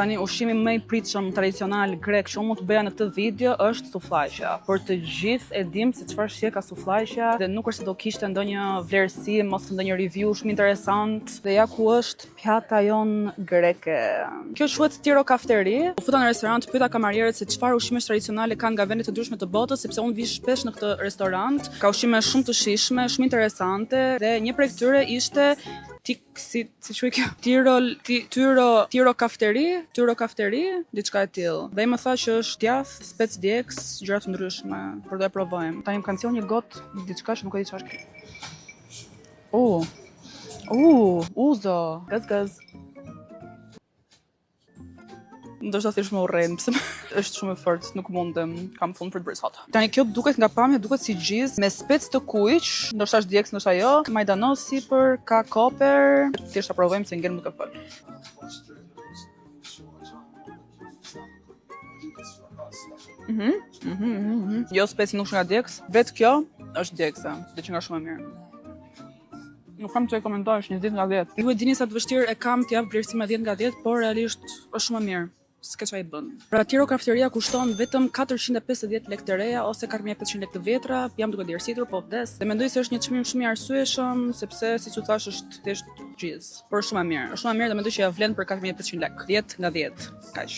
Tani ushqimi më i pritshëm tradicional grek që unë mund të bëja në këtë video është sufllaqja. Por të gjithë e dim se çfarë shije ka sufllaqja dhe nuk është se do kishte ndonjë vlerësim ose ndonjë review shumë interesant. Dhe ja ku është pjata jon greke. Kjo quhet Tiro Kafteri. U futa në restorant, pyeta kamarierët se çfarë ushqimesh tradicionale kanë nga vende të ndryshme të botës, sepse unë vi shpesh në këtë restorant. Ka ushqime shumë të shijshme, shumë interesante dhe një prej këtyre ishte si quaj kjo? Tiro Kafteri, diçka e tillë. Dhe ai më tha që është djath, spec djegës, gjëra të ndryshme, por do e provojmë. Tani më kanë thënë një gotë diçka që nuk e di çfarë është. Uzo, gaz. Ndoshta thjesht më urren, pse është shumë e fortë, nuk mundem, kam fund për të bërë sot. Tani kjo duket nga pamja, duket si gjiz me spec të kuq, ndoshta është djegës, ndoshta jo, majdanos sipër, ka koper, thjesht ta provojmë se ngel më ka fol. Jo speci nuk është nga djegës, vetë kjo është djegëse, dhe që nga shumë e mirë. Nuk kam të e komentoj, është një 10 nga 10. Ju e dini sa të vështirë e kam të jap vlerësime 10 nga 10, por realisht është shumë e mirë. S'ka çfarë i bën. Pra Tiro Kafteria kushton vetëm 450 lekë të reja ose 4500 lekë të vjetra. Jam duke dërsitur, po vdes. Dhe mendoj se është një çmim shumë i arsyeshëm, sepse siç u thash është thjesht gjiz. Por shumë e mirë. Është shumë e mirë dhe mendoj që ja vlen për 4500 lekë. 10 nga 10. Kaq.